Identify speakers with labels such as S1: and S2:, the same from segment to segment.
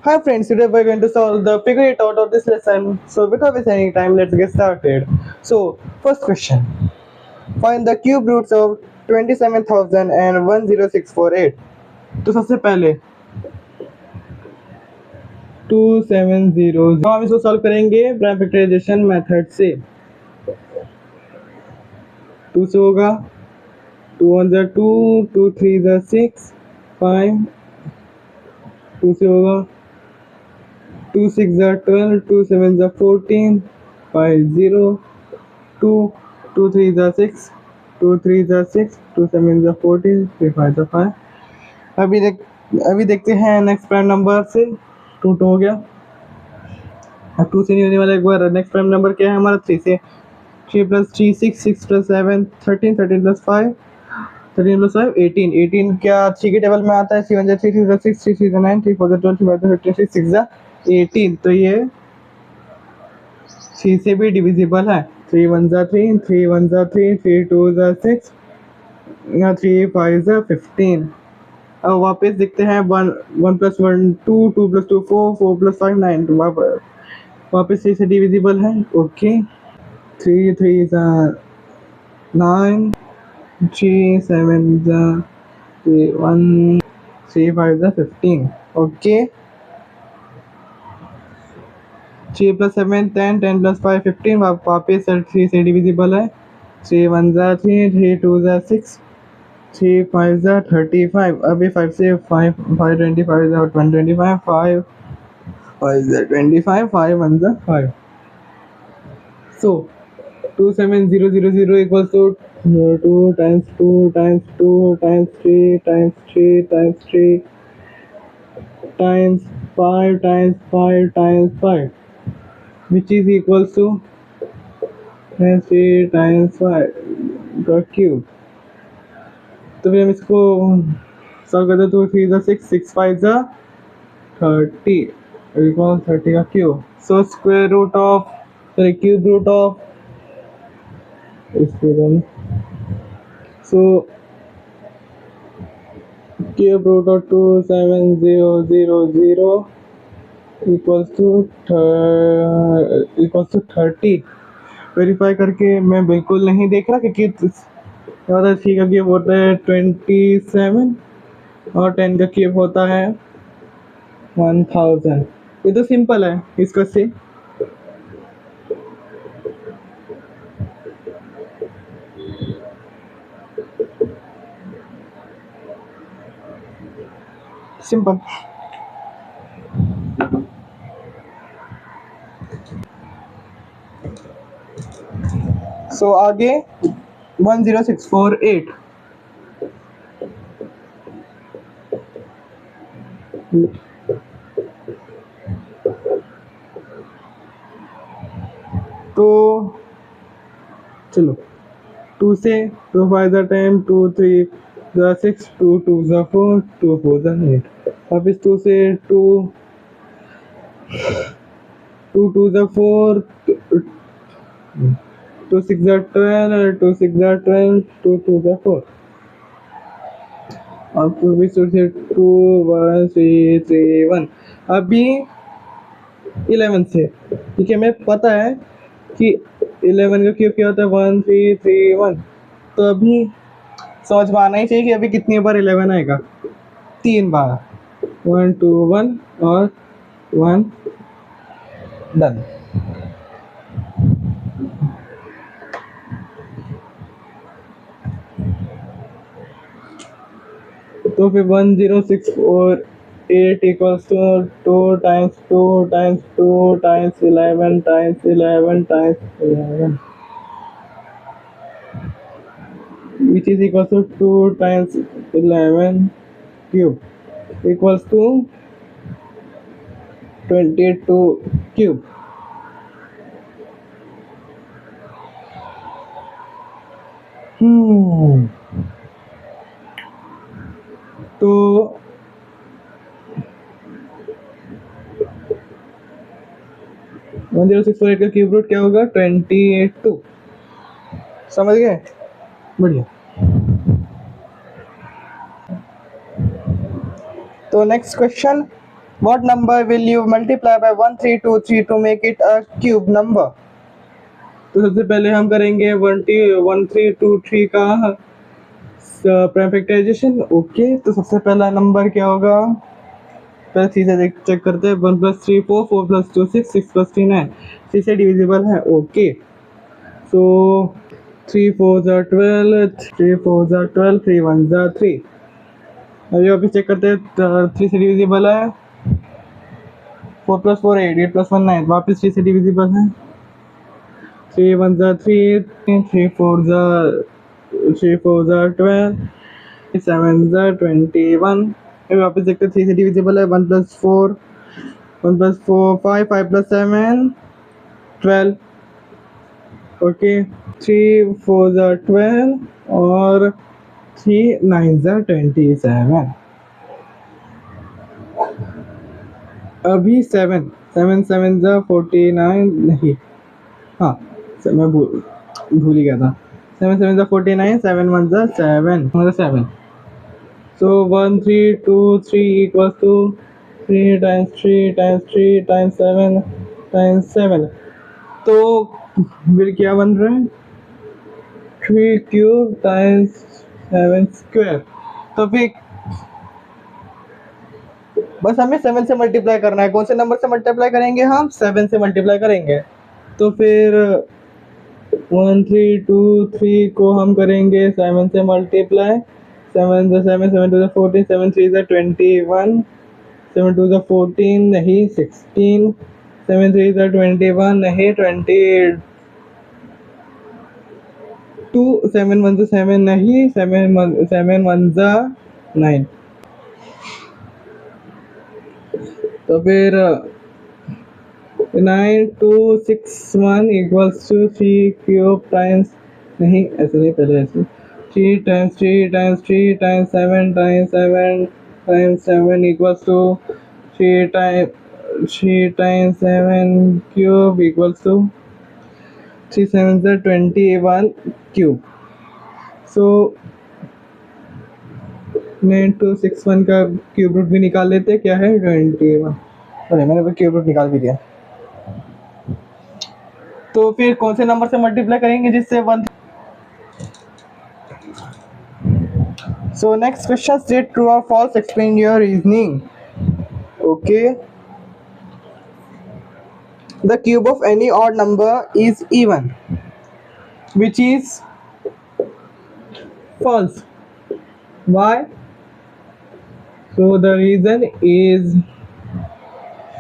S1: Hi friends, today we're going to solve the figure it out of this lesson. So without wasting any time, let's get started. So first question. Find the cube roots of 27,000 and 10648. तो सबसे पहले 2700 हम इसको solve करेंगे prime factorisation method से। 2 से होगा 2 1 जा 2, 2 3 जा 6, 5, 2 से होगा 2 6 जा 12, 2 7 जा 14, 5 0, 2 2 3 जा 6, 2 3 जा 6, 2 7 जा 14, 3 5 जा 5। अभी देखते हैं नेक्स्ट प्राइम नंबर से। 2 हो गया। अब 2 से नहीं होने वाला। एक बार नेक्स्ट प्राइम नंबर क्या है हमारा 3 से। 3 + 3 6, 6 + 7 13, 13 + 5 13 + 5 18, 18 क्या 3 के टेबल में आता है। 3 1 जा 3, 3 जा 6, 3 3 जा 9, 3 4 जा 12, 3 5 जा 15, 6 6 जा 18। तो ये 3 से भी डिविजिबल है। 3 1 जा 3, 3 1 जा 3, 3 2 जा 6, 3 5 जा 15। अब वापस देखते हैं 1 1 + 1 2, 2 + 2 4, 4 + 5 9। तो वापस 3 से डिविजिबल है। ओके 3 3 जा 9, 3 7 जा 1, 3 5 जा 15। ओके 3 + 7 10, 10 + 5 15। वापस 3 से डिविजिबल है। 3 1 जा 3, 3 2 जा 6, 3 5 जा 35। अभी 5 से 5 5 25 जा 125, 5 5 जा 25, 5 1 जा 5। So 27000 equals to 2 times 2 times 2 times 3 times 3 times 3 times 5 times 5 times 5, which is equals to 3 times 5 का क्यूब। तो फिर हम इसको सॉल्व करते हैं। 2 3 जा 6, 6 5 जा 30 इक्वल 30 का cube. So square root of cube root of so cube root of 27000 equals to 30। Verify करके मैं बिल्कुल नहीं देख रहा क्योंकि मतलब 3 का क्यूब होता है 27 और 10 का क्यूब होता है 1000। ये तो सिंपल है इसका से। सिंपल। सो आगे 10648 तो चलो 2 से 2 5 जा 10, 2 3 जा 6, 2 2 जा 4, 2 4 जा 8। वापिस 2 से 2 2 जा 4, 2 6 जा 12, 2 6 जा 12, 2 2 जा 4। और फिर 2 से 2 1 3 3 1। अभी 11 से ठीक है। हमें पता है कि 11 का क्यूब क्या होता है 1 3 3 1। तो अभी समझ में आना ही चाहिए कि अभी कितनी बार 11 आएगा। 3 बार 1 2 1 और 1 डन। तो फिर 10648 equals to 2 times 2 times 2 times 11 times 11 times 11, which is equals to 2 times 11 cube equals to 22 cube। तो 10648 का क्यूब रूट क्या होगा 22। समझ गए? बढ़िया। तो next question What number will you multiply by 1323 to make it a cube number? तो सबसे पहले हम करेंगे 1323 का प्राइम फैक्टराइजेशन। ओके, तो सबसे पहला नंबर क्या होगा, पहले 3 से चेक करते हैं। 1 + 3 4, 4 + 2 6, 6 + 3 9, 3 से डिविजिबल है। ओके, सो 3 4 = 12, 3 4 = 12, 3 1 = 3। अभी वापस चेक करते हैं, 3 से डिविजिबल है। 4 + 4 8, 8 + 1 9, वापस 3 से डिविजिबल है। 3 1 = 3, 3 4 = 12, 7 = 21। अभी वापस देखते हैं, 3 से डिविजिबल है। 1 + 4, 1 + 4 5, 5 + 7 12। ओके, 3 4 = 12 और 3 9 = 27। अभी 7 7 7 = 49, नहीं, हाँ मैं भूल ही गया था। 7 7 = 49, 7 1 = 7, 7। So 1 3 2 3 equals to 3 times 3 times 3 times 7 times 7। तो फिर क्या बन रहा है, 3 क्यूब टाइम्स 7 स्क्वायर। तो फिर बस हमें 7 से मल्टीप्लाई करना है। कौन से नंबर से मल्टीप्लाई करेंगे हम, 7 से मल्टीप्लाई करेंगे। तो फिर 1 3 2 3 को हम करेंगे 7 से मल्टीप्लाई। 7 × 7, 7 2 = 14, 7 3 = 21, 7 2 = 14, नहीं 16, 7 3 = 21, नहीं 22, 7 1 = 7, नहीं 7 1 = 9। तो फिर 9 2 6 1 equals to 3 क्यूब टाइम्स, नहीं ऐसे नहीं, पहले ऐसे 3 times 3 times 3 times 7 times 7 times 7 equals to 3 times 7 cube equals to 3 7 = 21 cube। So 9261 का क्यूब रूट भी निकाल लेते, क्या है 21। अरे मैंने क्यूब रूट निकाल भी दिया। तो फिर कौन से नंबर से मल्टीप्लाई करेंगे जिससे 1। So next question, state true or false, explain your reasoning. Okay, the cube of any odd number is even, which is false. Why? So the reason is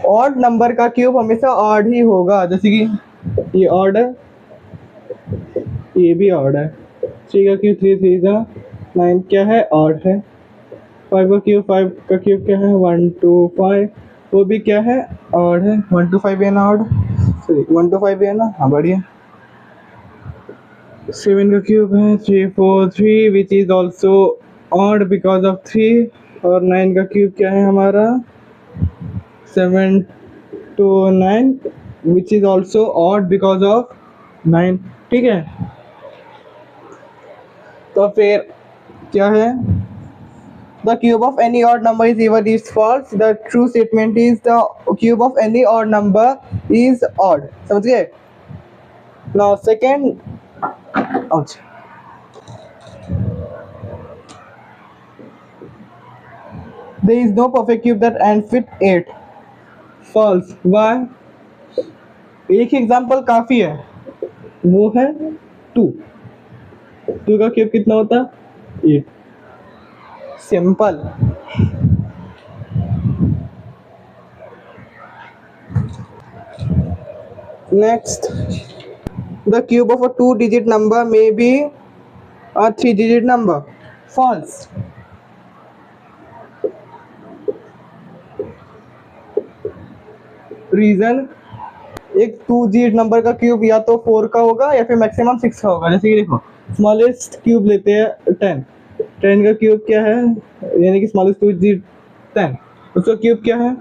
S1: odd number का cube हमेशा odd ही होगा। जैसे कि ये odd है, ये भी odd है। 3 का क्यूब 3 3 × 9 क्या है, odd है। 5 का क्यूब क्या है, 1 2 5, वो भी क्या है, odd है। 1 2 5 है ना, odd, सॉरी 1 2 5 है ना, हाँ बढ़िया। 7 का क्यूब है 3 4 3, which is also odd because of 3। और 9 का क्यूब क्या है हमारा, 7 2 9, which is also odd because of 9। ठीक है, तो फिर क्या है, the cube of any odd number is even is false, the true statement is the cube of any odd number is odd। समझ गए। now second, there is no perfect cube that ends with 8। false। why? एक example काफी है, वो है 2। 2 का cube कितना होता है, 8। Simple. Next, the cube of a 2-digit number may be a 3-digit number। false। Reason, एक 2-digit नंबर का क्यूब या तो 4 का होगा या फिर मैक्सिमम 6 का होगा। जैसे कि देखो, स्मॉलेस्ट क्यूब लेते हैं 10, 10 का क्यूब क्या है, यानी कि स्मॉलेस्ट 2-digit 10, उसका क्यूब क्या है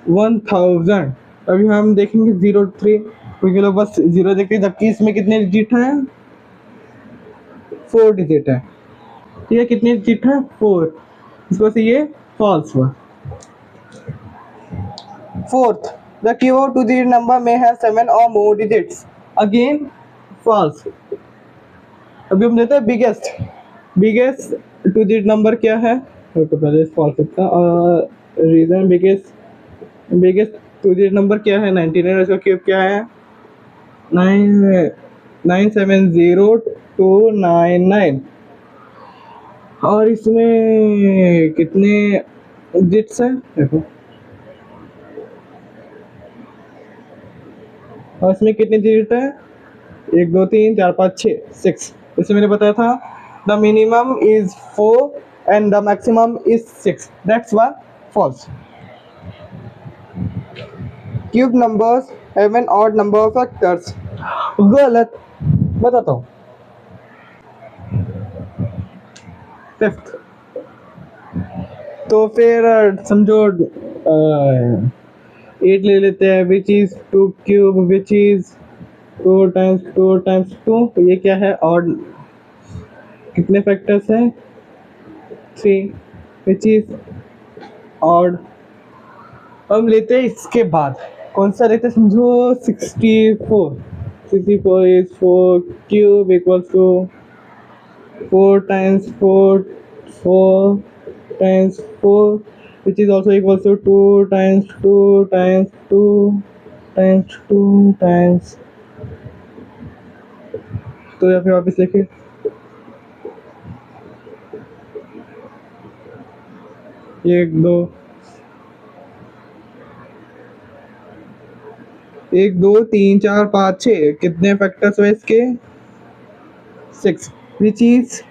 S1: 1000। अभी हम देखेंगे 03, क्योंकि लोग बस 0 देखते हैं, जबकि इसमें कितने डिजिट हैं, 4 डिजिट है। ठीक है, कितने डिजिट है, 4, इस वजह से ये फॉल्स हुआ। Fourth, the cube two-digit number may have 7 or more digits. Again, false. अभी हम देते हैं बिगेस्ट टू डिजिट नंबर क्या है, तो पहले फॉल्स था। Reason biggest two digit number क्या है 99, इसका क्यूब क्या है 970,299। और इसमें कितने डिजिट्स हैं देखो, और इसमें कितने डिजिट है 1 2 3 4 5 6 6। इसमें मैंने बताया था the minimum is 4 and the maximum is 6, that's why false. Cube numbers have an odd number of factors, गलत, बताता हूँ। फिफ्थ, तो फिर समझो 8 ले लेते हैं, which is 2 cube which is 2 times 2 times 2, तो ये क्या है ऑड, कितने फैक्टर्स हैं 3, विच इज ऑड। हम लेते हैं इसके बाद कौन सा लेते हैं, समझो 64 is 4 cube equals to 4 times 4 times 4 which is also equals to 2 times 2 times 2 times 2 times, तो या फिर वापस लिखिए 1 2 3 4 5 6, कितने फैक्टर्स हुए इसके 6, विच इज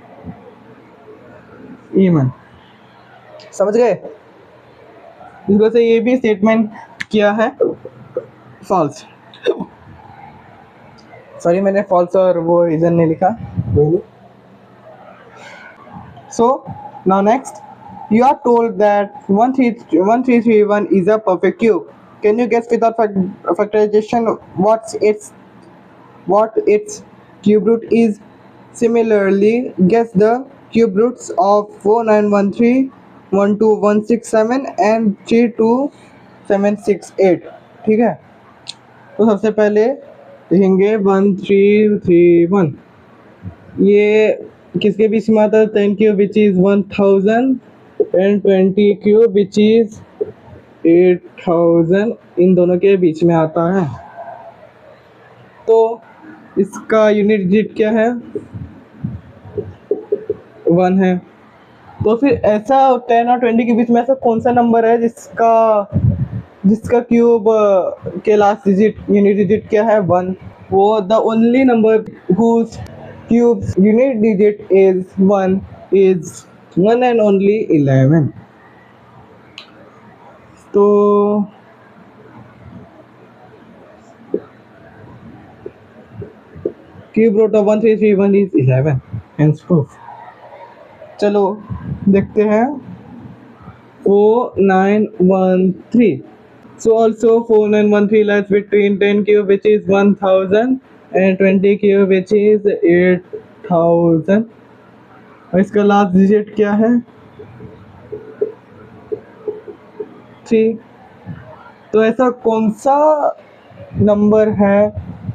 S1: इवन। समझ गए, इस वजह से ये भी स्टेटमेंट किया है फॉल्स। सॉरी मैंने फॉल्स और वो रीजन नहीं लिखा। So now next, you are told that 1331 is a perfect cube. Can you guess without factorization what its cube root is? Similarly, guess the cube roots of 4913, 12167 and 32768। ठीक है, तो सबसे पहले लिखेंगे 1331, ये किसके बीच में आता है 10 cube which is 1000 and 20 cube which is 8000, इन दोनों के बीच में आता है। तो इसका यूनिट डिजिट क्या है 1 है। तो फिर ऐसा 10 और 20 के बीच में ऐसा कौन सा नंबर है जिसका क्यूब के लास्ट डिजिट यूनिट डिजिट क्या है 1, वो the only number whose cubes unit digit is 1 is 1 and only 11। तो cube root of 1331 is 11, hence proof. चलो देखते हैं 4913। So also 4913 lies between 10 cube which is 1000 and 20 cube which is 8000। और इसका last digit क्या है 3। तो ऐसा कौन सा नंबर है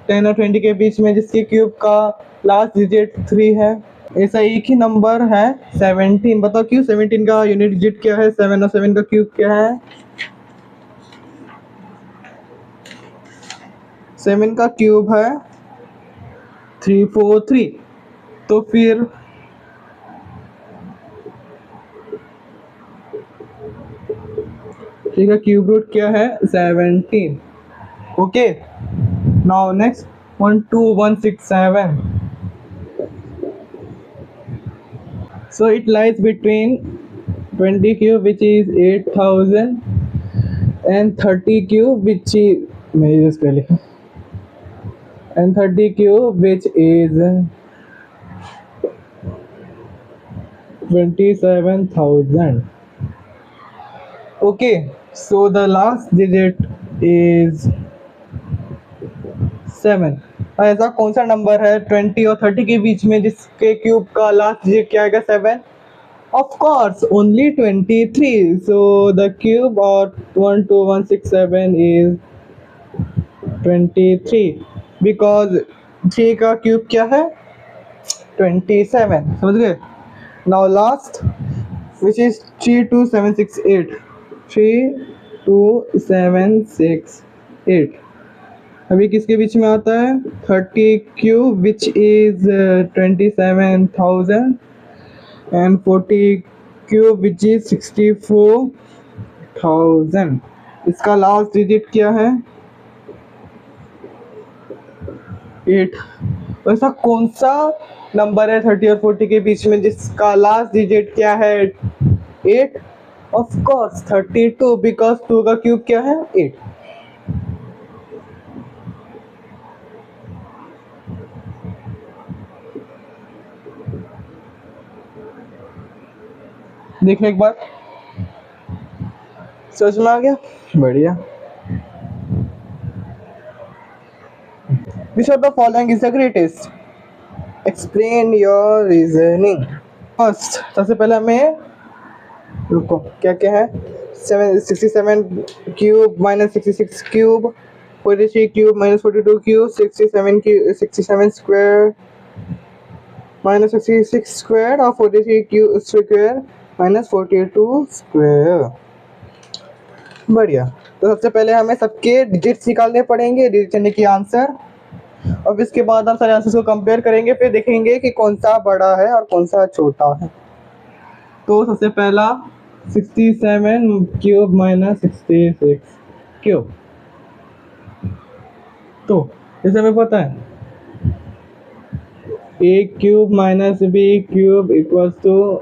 S1: 10 और 20 के बीच में जिसके क्यूब का लास्ट डिजिट 3 है? ऐसा एक ही नंबर है 17। बताओ क्यों? 17 का यूनिट डिजिट क्या है 7 और 7 का क्यूब क्या है 7 का क्यूब है 343। तो फिर ठीक है, क्यूब रूट क्या है 17। Okay, now next 12167। So it lies between 20 cube which is 8000 and 30 cube which is, मैं यूज कर लिखा, and 30 cube which is 27,000। Okay, so the last digit is 7। ऐसा कौन सा नंबर है 20 और 30 के बीच में जिसके क्यूब का लास्ट डिजिट क्या आएगा 7? Of course, only 23. So the cube of 12167 is 23 because 3 का क्यूब क्या है 27 समझ गए. Now last which is 32768 32768 अभी किसके बीच में आता है 30 cube which is 27,000 and 40 cube which is 64,000. इसका लास्ट डिजिट क्या है 8. ऐसा कौन सा नंबर है 30 और 40 के बीच में जिसका लास्ट डिजिट क्या है 8. ऑफ कोर्स 32 बिकॉज 2 का क्यूब क्या है 8. देखो एक बार समझ में आ गया बढ़िया. Which of the following is the greatest? Explain your reasoning. First, सबसे पहले हमें रुको क्या क्या है 67 cube minus 66 cube 43 cube minus 42 cube 67 square minus 66 square और 43 क्यूब स्क्वायर माइनस 42 स्क्वायर. बढ़िया. तो सबसे पहले हमें सबके डिजिट्स निकालने पड़ेंगे डिजिट यानी कि आंसर. अब इसके बाद हम सारे आंसर्स को कंपेयर करेंगे फिर देखेंगे कि कौन सा बड़ा है और कौन सा छोटा है. तो सबसे पहला 67 क्यूब माइनस 66 क्यूब. तो जैसे हमें पता है A cube minus B cube equals to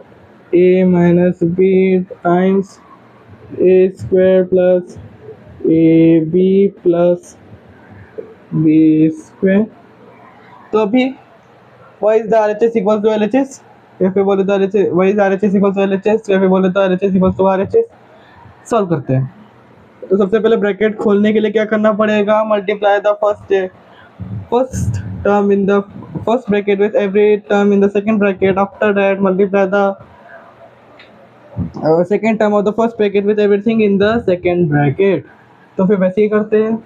S1: A minus B times A square plus A B plus B square. तो अभी why is the R H S equal to L H S या फिर बोले तो R H S why is R H S equal to L H S या फिर बोले तो R H S equal to R H S. Solve करते हैं. तो सबसे पहले ब्रैकेट खोलने के लिए क्या करना पड़ेगा multiply the first term in the first bracket with every term in the second bracket. After that multiply the second term of the first bracket with everything in the second bracket. तो फिर वैसे ही करते हैं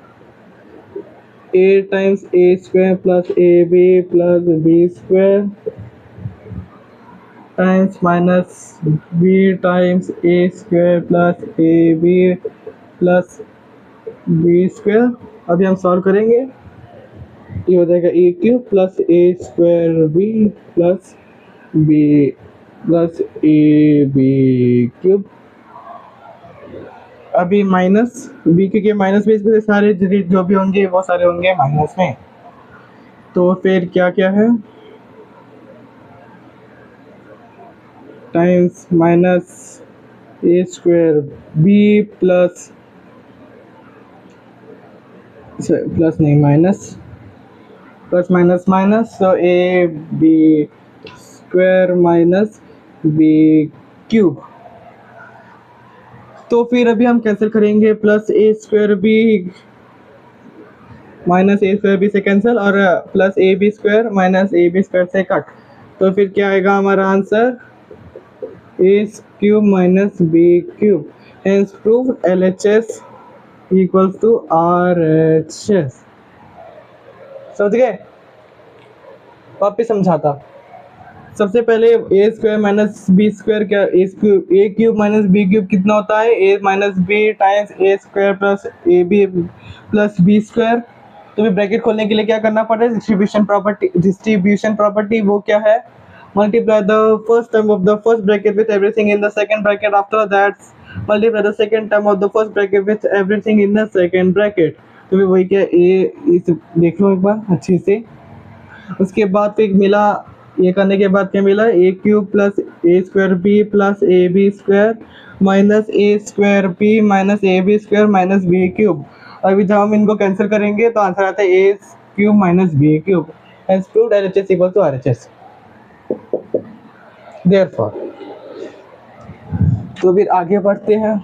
S1: a times a square plus ab plus b square times minus b times a square plus ab plus b square. अभी हम solve करेंगे. ये हो जाएगा a cube plus a square b plus b plus a b cube. अभी minus B के minus base पे सारे जो भी होंगे वो सारे होंगे माइनस में. तो फिर क्या क्या है टाइम्स माइनस ए स्क्वायर बी प्लस नहीं माइनस प्लस माइनस माइनस तो a B square minus B cube. तो फिर अभी हम कैंसिल करेंगे प्लस ए स्क्वायर बी माइनस ए स्क्वायर बी से कैंसिल और plus A B square minus A B square से कट. तो फिर क्या आएगा हमारा answer a cube minus B cube. Hence proved LHS equals to RHS. समझ गए. वापिस समझाता. सबसे पहले A square minus B square क्या A cube minus B cube कितना होता है A minus B times A square plus A B plus B square. तो फिर ब्रैकेट खोलने के लिए क्या करना पड़ता है डिस्ट्रीब्यूशन प्रॉपर्टी वो क्या है multiply the first term of the first bracket with everything in the second bracket. After that multiply the second term of the first bracket with everything in the second bracket. तो फिर वही क्या ए इस देख लो एक बार अच्छे से. उसके बाद फिर मिला ये करने के बाद क्या मिला A cube plus A square B plus A B square minus A square B minus A B square minus B cube. अभी जब हम इनको कैंसिल करेंगे तो आंसर आता है A cube minus B cube. Hence proved LHS equal to RHS. Therefore तो फिर आगे बढ़ते हैं.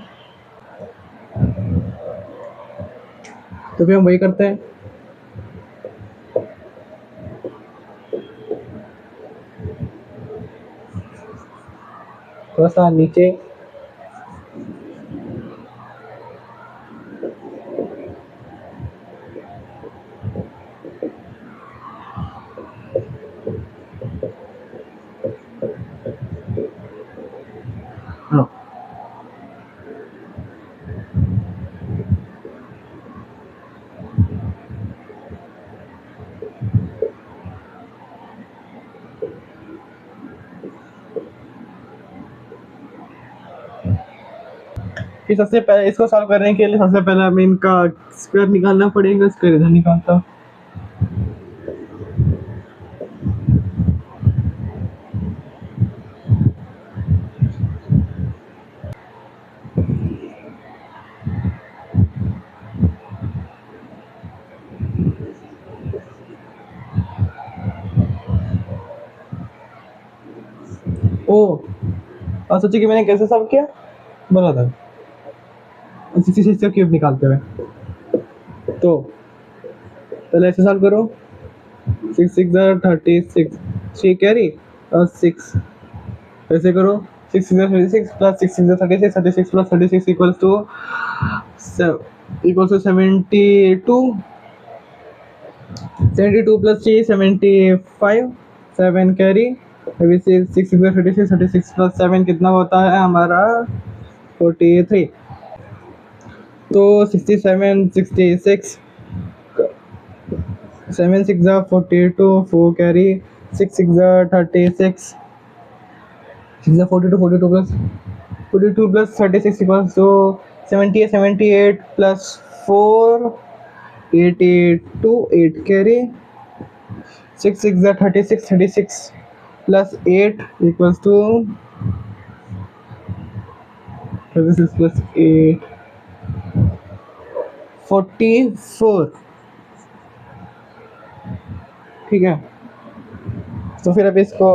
S1: तो फिर हम वही करते हैं थोड़ा सा नीचे। हाँ। फिर सबसे पहले इसको सॉल्व करने के लिए सबसे पहले हमें इनका स्क्वायर निकालना पड़ेगा। स्क्वायर इधर निकालता हूँ। ओ, और सोचिए कि मैंने कैसे सॉल्व किया, बोला था 66 का क्यूब निकालते हुए। तो पहले ऐसे सॉल्व करो, 6 6 36, 3 कैरी और 6। ऐसे करो, 6 6 36 plus 6 6 36, 36 plus 36 equals to 72, 72 plus 3 75, 7 carry. अभी से 6 6 36, 36 प्लस 7 कितना होता है हमारा 43। तो 67 66, 7 6 42, 4 carry, 6 6 36, 6 42, 42 plus 42 plus 36 equals to 78, 78 plus 4 82, 8 carry, 6 6 36, 36 plus 8 equals to 36 plus 8 44। ठीक है, तो फिर अब इसको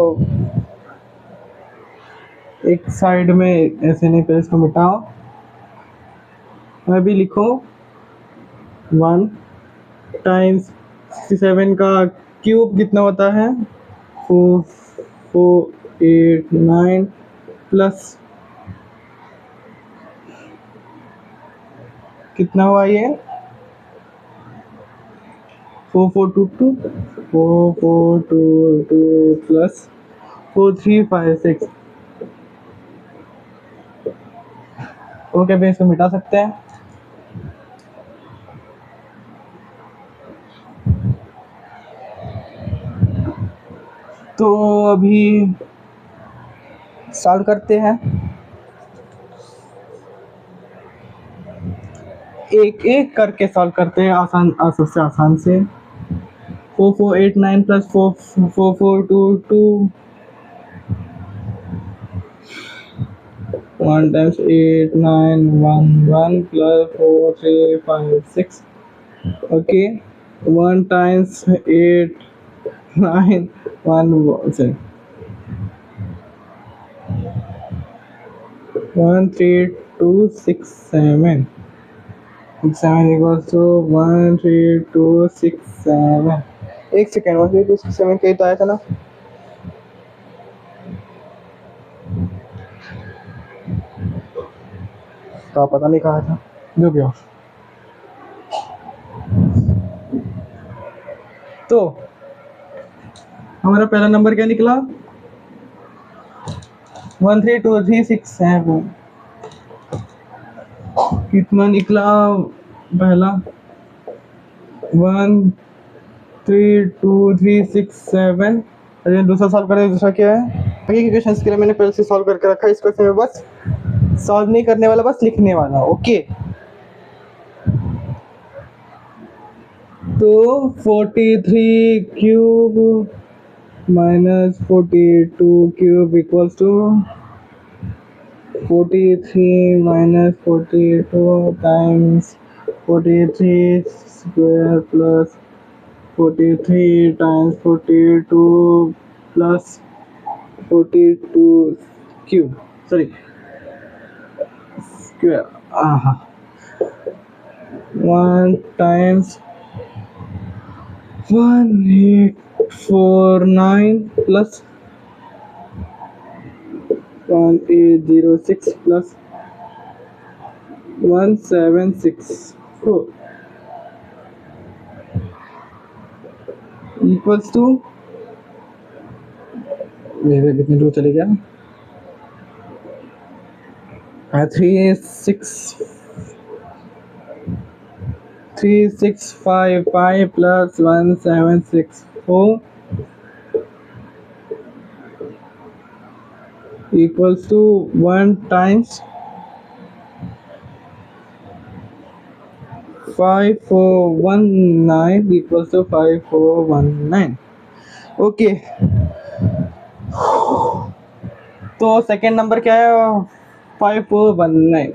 S1: एक साइड में ऐसे नहीं, पहले इसको मिटाओ। अभी लिखो 1 टाइम्स 67 का क्यूब कितना होता है 4 4 8 9 प्लस कितना हुआ ये 4 4 2 2, 4 4 2 2 प्लस 4 3 5 6। ओके, अब इसको मिटा सकते हैं। तो अभी सॉल्व करते हैं, एक एक करके सॉल्व करते हैं, आसान सबसे आसान से। 4 4 8 9 plus 4 4 4 2 2, 1 times 8 9 1 1 plus 4 3 5 6। okay, 1 times 8 9 1 1 1 3 2 6 7 7 equals to 1 3 2 6 7। एक सेकेंड, 1 3 2 6 7 कहीं तो आया था ना। तो पता नहीं कहा था, जो भी हो। तो हमारा पहला नंबर क्या निकला 1 3 2 3 6 7। कितना निकला पहला 1 3 2 3 6 7। अरे दूसरा सॉल्व करें, दूसरा क्या है आगे के क्वेश्चंस के लिए मैंने पहले से सॉल्व करके रखा है। इस क्वेश्चन में बस सॉल्व नहीं करने वाला, बस लिखने वाला। ओके, तो 43 cube minus 42 cube equals to 43 minus 42 times 43 square plus 43 times 42 plus 42 cube, sorry, square. 1 times 1849 plus 1806 plus 1764 equals to, मेरे कितने दूर चले गया, 3655 plus 1764 equals to 1 times 5419 equals to 5419. Okay, तो सेकेंड नंबर क्या है, 5419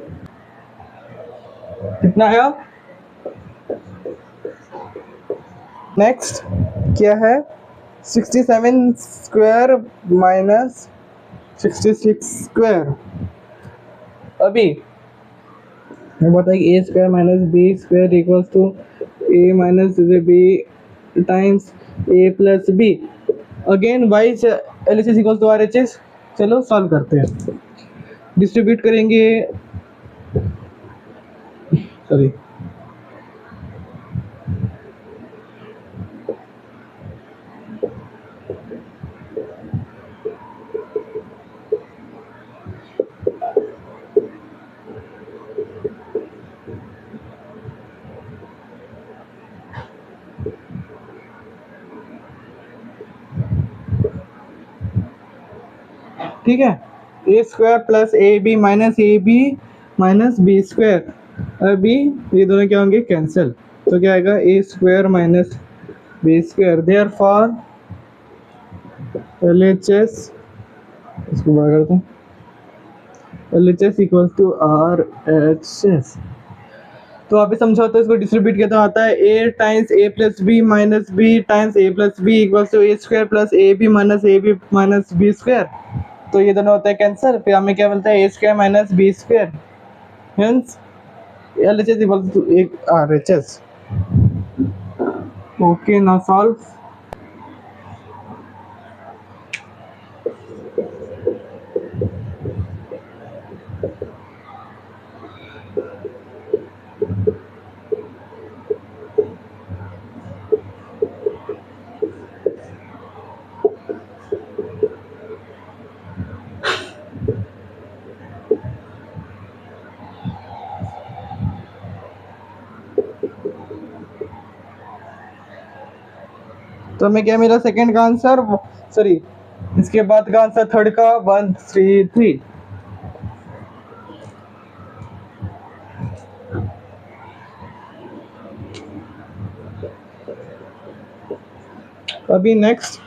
S1: कितना आया। नेक्स्ट क्या है, 67 स्क्वायर माइनस 66 स्क्वायर। अभी मैं बताइए A square minus B square equals to A minus B times A plus B. Again why L H S equals to R H S. चलो सॉल्व करते हैं, डिस्ट्रीब्यूट करेंगे, सॉरी ठीक है, A square plus A B minus B square. अभी ये दोनों क्या होंगे, कैंसिल, तो क्या आएगा, A square minus B square. Therefore L H S, इसको बड़ा करते हैं, L H S equals to R H S. तो आप समझाओ तो इसको डिस्ट्रीब्यूट किया तो आता है A times A plus B minus B times A plus B equals to A square plus A B minus B square. तो ये दोनों होता है कैंसर, फिर हमें क्या मिलता है, A square minus B square, hence L H S equals to एक R H S. Okay, now solve. तो हमें क्या मिला, सेकंड का आंसर, सॉरी इसके बाद का आंसर थर्ड का 133। अभी नेक्स्ट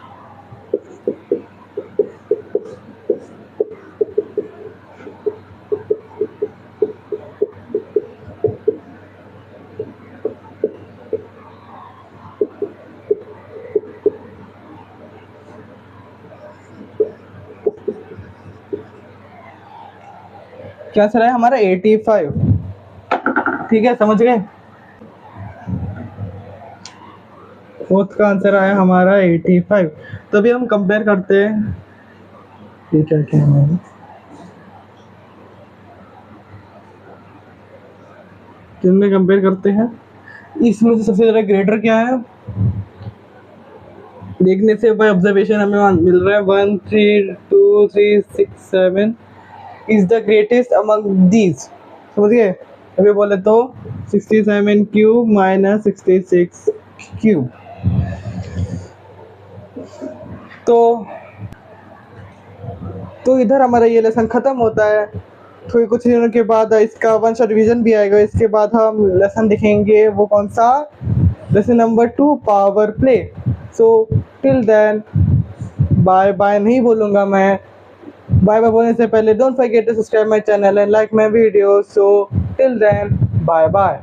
S1: क्या सर है हमारा 85, ठीक है, समझ गए। फोर्थ का आंसर आया हमारा 85। तो अभी हम कंपेयर करते हैं, ठीक है, क्या है, जिनमें कंपेयर करते हैं, इसमें से सबसे ज़्यादा ग्रेटर क्या है, देखने से बाय ऑब्जर्वेशन हमें मिल रहा है 1 3 2 3 6 7 is the greatest among these. समझ गए। अभी बोले तो 67 क्यूब माइनस 66 क्यूब। तो इधर हमारा ये लेसन ख़त्म होता है। तो कुछ दिनों के बाद इसका वन शॉट रिवीजन भी आएगा। इसके बाद हम लेसन देखेंगे, वो कौन सा, lesson number 2, power play. So till then bye bye नहीं बोलूँगा मैं, बाय बाय बोलने से पहले don't forget to subscribe my channel and like my video. So till then bye bye.